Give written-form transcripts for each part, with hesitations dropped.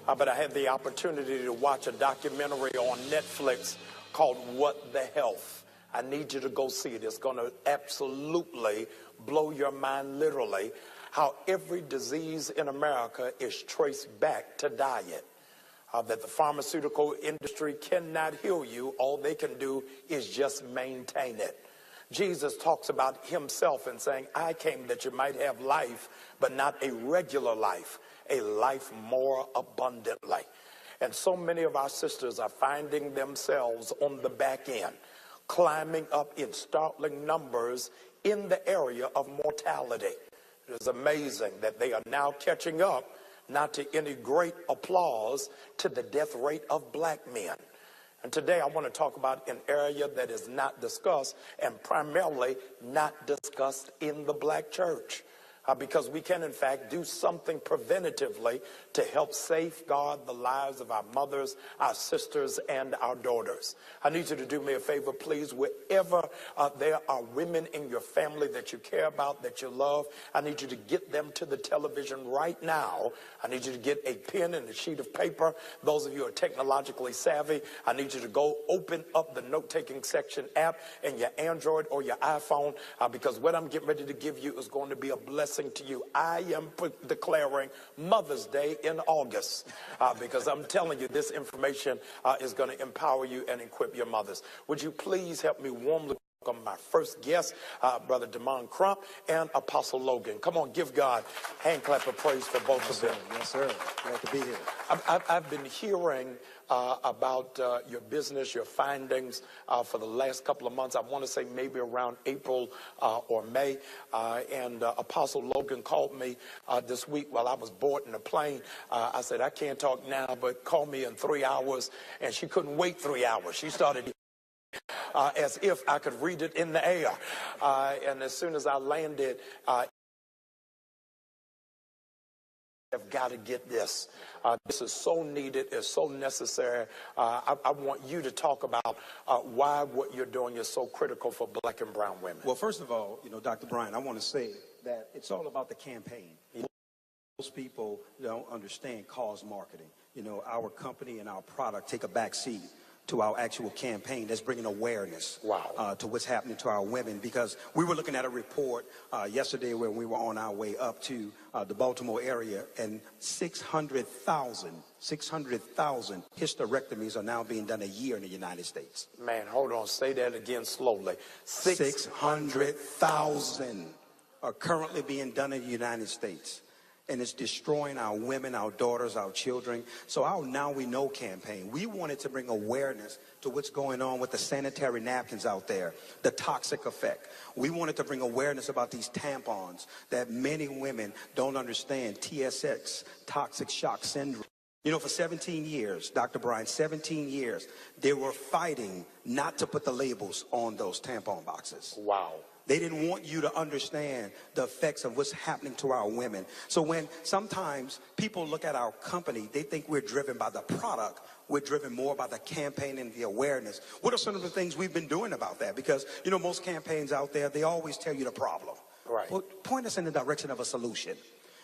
but I had the opportunity to watch a documentary on Netflix called What the Health. I need you to go see it. It's going to absolutely blow your mind, literally, how every disease in America is traced back to diet. That the pharmaceutical industry cannot heal you. All they can do is just maintain it. Jesus talks about himself and saying, I came that you might have life, but not a regular life, a life more abundantly. And so many of our sisters are finding themselves on the back end, climbing up in startling numbers in the area of mortality. It is amazing that they are now catching up, not to any great applause, to the death rate of black men. And today I want to talk about an area that is not discussed, and primarily not discussed in the black church. Because we can, in fact, do something preventatively to help safeguard the lives of our mothers, our sisters, and our daughters. I need you to do me a favor, please. Wherever there are women in your family that you care about, that you love, I need you to get them to the television right now. I need you to get a pen and a sheet of paper. Those of you who are technologically savvy, I need you to go open up the note-taking section app in your Android or your iPhone, because what I'm getting ready to give you is going to be a blessing to you. I am declaring Mother's Day in August, because I'm telling you this information is going to empower you and equip your mothers. Would you please help me warmly welcome my first guest, Brother Demond Crump and Apostle Logan. Come on, give God a hand clap of praise for both of them. Yes, sir. Glad to be here. I've been hearing about your business, your findings for the last couple of months. I want to say maybe around April or May. And Apostle Logan called me this week while I was boarding the plane. I said, I can't talk now, but call me in 3 hours. And she couldn't wait 3 hours. She started as if I could read it in the air. And as soon as I landed, have got to get this. This is so needed. It's so necessary. I want you to talk about why what you're doing is so critical for black and brown women. Well, first of all, Dr. Bryant, I want to say that it's all about the campaign. Most people don't understand cause marketing. Our company and our product take a back seat to our actual campaign that's bringing awareness to what's happening to our women, because we were looking at a report yesterday when we were on our way up to the Baltimore area, and 600,000 hysterectomies are now being done a year in the United States. Man, hold on, say that again slowly. 600,000 are currently being done in the United States. And it's destroying our women, our daughters, our children. So our Now We Know campaign, we wanted to bring awareness to what's going on with the sanitary napkins out there, the toxic effect. We wanted to bring awareness about these tampons that many women don't understand, TSX, toxic shock syndrome. For 17 years, Dr. Bryant, 17 years, they were fighting not to put the labels on those tampon boxes. Wow. They didn't want you to understand the effects of what's happening to our women. So when sometimes people look at our company, they think we're driven by the product. We're driven more by the campaign and the awareness. What are some of the things we've been doing about that? Because, most campaigns out there, they always tell you the problem. Right. Well, point us in the direction of a solution.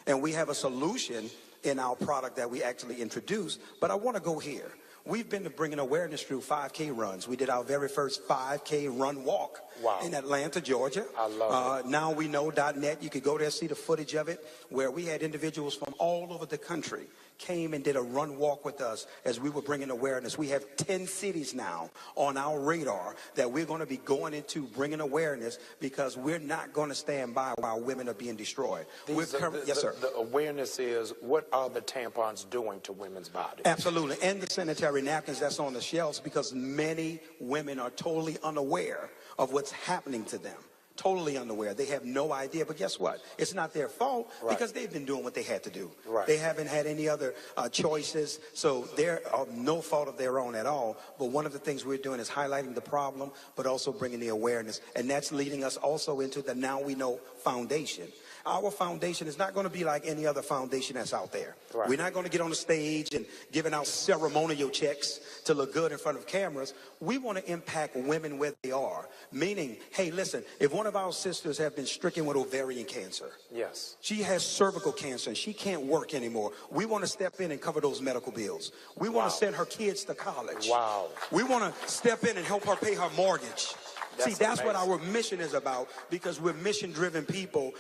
And we have a solution in our product that we actually introduced. But I want to go here. We've been bringing awareness through 5K runs. We did our very first 5K run walk in Atlanta, Georgia. I love it. NowWeKnow.net. You could go there, see the footage of it, where we had individuals from all over the country came and did a run walk with us as we were bringing awareness. We have 10 cities now on our radar that we're going to be going into bringing awareness, because we're not going to stand by while women are being destroyed. Yes, sir. The awareness is, what are the tampons doing to women's bodies? Absolutely. And the sanitary napkins that's on the shelves, because many women are totally unaware of what's happening to them. Totally unaware. They have no idea. But guess what? It's not their fault, because they've been doing what they had to do. Right. They haven't had any other choices. So they're of no fault of their own at all. But one of the things we're doing is highlighting the problem, but also bringing the awareness. And that's leading us also into the Now We Know Foundation. Our foundation is not going to be like any other foundation that's out there. Right. We're not going to get on the stage and giving out ceremonial checks to look good in front of cameras. We want to impact women where they are. Meaning, hey, listen, if one of our sisters have been stricken with ovarian cancer, Yes. she has cervical cancer and she can't work anymore, we want to step in and cover those medical bills. We want Wow. to send her kids to college. Wow. We want to step in and help her pay her mortgage. See, that's what amazing. our mission is about, because we're mission-driven people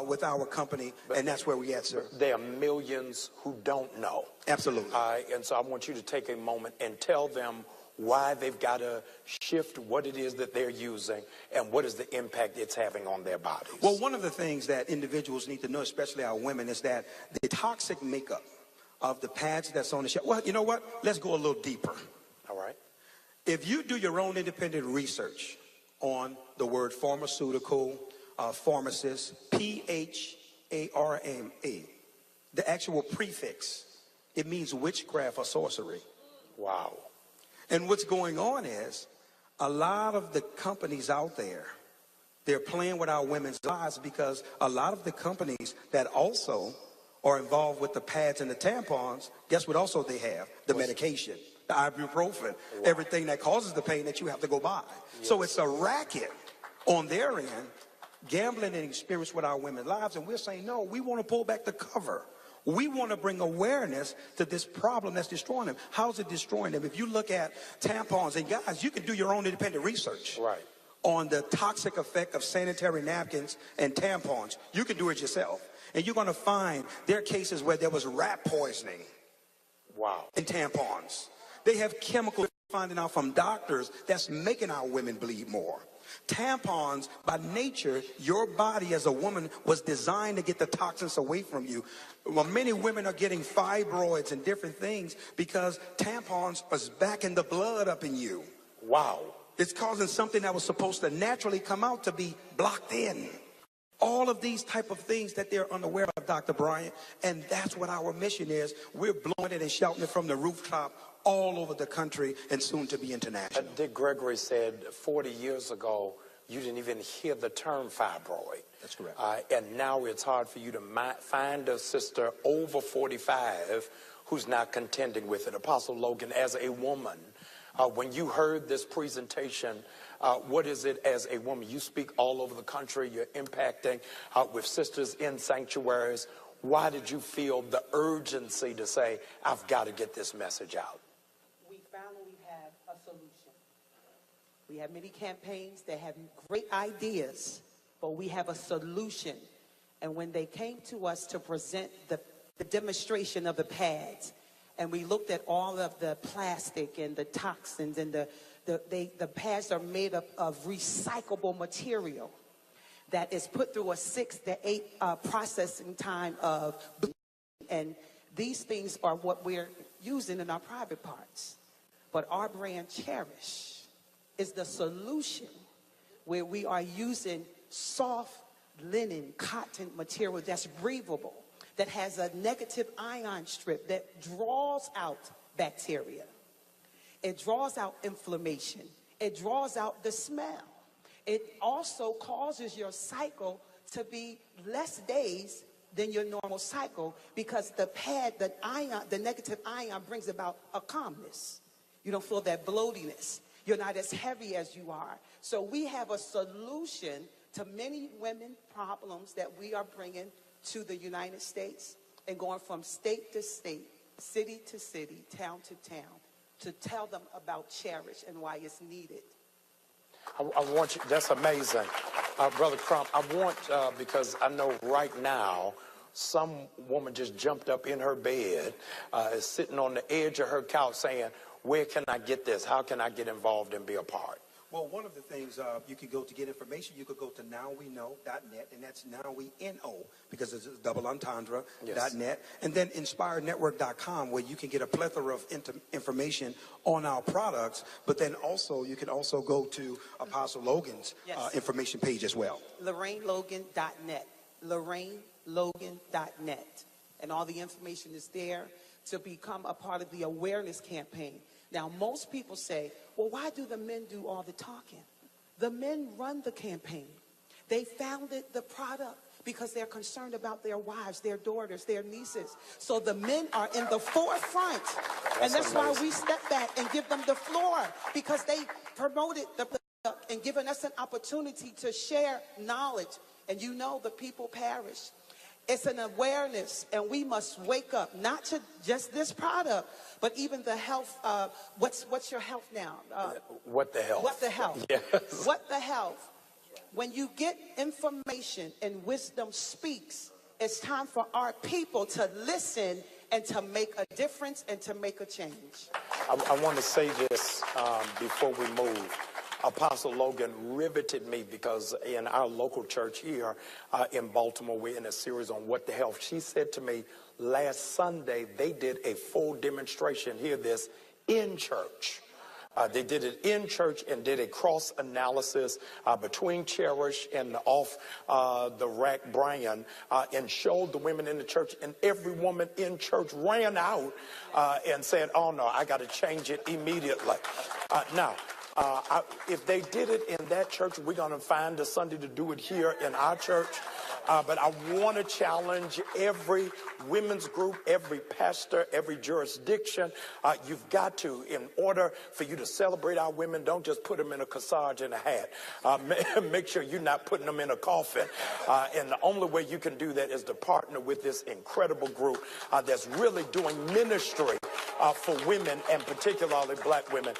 with our company, and that's where we at, sir. There are millions who don't know. Absolutely. And so I want you to take a moment and tell them why they've got to shift what it is that they're using and what is the impact it's having on their bodies. Well, one of the things that individuals need to know, especially our women, is that the toxic makeup of the pads that's on the shelf. Well, you know what? Let's go a little deeper. All right. If you do your own independent research on the word pharmaceutical, pharmacist, P-H-A-R-M-A, the actual prefix, it means witchcraft or sorcery. Wow. And what's going on is a lot of the companies out there, they're playing with our women's lives, because a lot of the companies that also are involved with the pads and the tampons, guess what also they have? The medication, the ibuprofen, everything that causes the pain that you have to go buy. Yes. So it's a racket on their end, gambling and experience with our women's lives. And we're saying, no, we want to pull back the cover. We want to bring awareness to this problem that's destroying them. How's it destroying them? If you look at tampons, and guys, you can do your own independent research. Right. On the toxic effect of sanitary napkins and tampons. You can do it yourself. And you're going to find there are cases where there was rat poisoning. Wow. In tampons. They have chemicals finding out from doctors that's making our women bleed more. Tampons, by nature, your body as a woman was designed to get the toxins away from you. Well, many women are getting fibroids and different things because tampons are backing the blood up in you. Wow. It's causing something that was supposed to naturally come out to be blocked in. All of these type of things that they're unaware of, Dr. Bryant, and that's what our mission is. We're blowing it and shouting it from the rooftop all over the country and soon to be international. Dick Gregory said 40 years ago, you didn't even hear the term fibroid. That's correct. And now it's hard for you to find a sister over 45 who's not contending with it. Apostle Logan, as a woman, when you heard this presentation, what is it as a woman? You speak all over the country. You're impacting with sisters in sanctuaries. Why did you feel the urgency to say, I've got to get this message out? We finally have a solution. We have many campaigns that have great ideas, but we have a solution. And when they came to us to present the demonstration of the pads, and we looked at all of the plastic and the toxins, and the pads are made up of recyclable material that is put through a 6 to 8 processing time of bleaching. And these things are what we're using in our private parts. But our brand Cherish is the solution, where we are using soft linen cotton material that's breathable, that has a negative ion strip that draws out bacteria. It draws out inflammation. It draws out the smell. It also causes your cycle to be less days than your normal cycle, because the pad, the negative ion brings about a calmness. You don't feel that bloatiness. You're not as heavy as you are. So we have a solution to many women problems that we are bringing to the United States, and going from state to state, city to city, town to town, to tell them about Cherish and why it's needed. I want you, that's amazing. Brother Crump, I want, because I know right now, some woman just jumped up in her bed, is sitting on the edge of her couch saying, where can I get this? How can I get involved and be a part? Well, one of the things you could go to get information, you could go to nowweknow.net, and that's nowweknow, because it's a double entendre, Yes. .net, and then inspirednetwork.com, where you can get a plethora of information on our products, but then also you can also go to Apostle Logan's Yes. information page as well. LorraineLogan.net, LorraineLogan.net, and all the information is there to become a part of the awareness campaign. Now, most people say, well, why do the men do all the talking? The men run the campaign. They founded the product because they're concerned about their wives, their daughters, their nieces. So the men are in the forefront. And that's why we step back and give them the floor, because they promoted the and given us an opportunity to share knowledge. And you know, the people perish. It's an awareness, and we must wake up, not to just this product, but even the health. What's your health now? What the health? What the health? Yes. What the health? When you get information and wisdom speaks, it's time for our people to listen and to make a difference and to make a change. I want to say this before we move. Apostle Logan riveted me, because in our local church here in Baltimore, we're in a series on what the health. She said to me last Sunday, they did a full demonstration, hear this, in church. They did it in church and did a cross analysis between Cherish and off the rack Brian, and showed the women in the church, and every woman in church ran out and said, oh no, I got to change it immediately. Now, if they did it in that church, we're going to find a Sunday to do it here in our church. But I want to challenge every women's group, every pastor, every jurisdiction. You've got to, in order for you to celebrate our women, don't just put them in a corsage and a hat. Make sure you're not putting them in a coffin. And the only way you can do that is to partner with this incredible group that's really doing ministry for women, and particularly black women.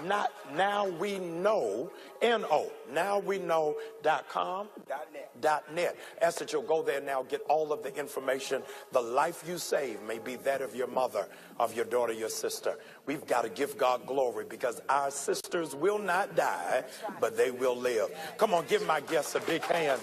Now we know, nowweknow.com, .net. Ask that you'll go there now, get all of the information. The life you save may be that of your mother, of your daughter, your sister. We've got to give God glory, because our sisters will not die, but they will live. Come on, give my guests a big hand.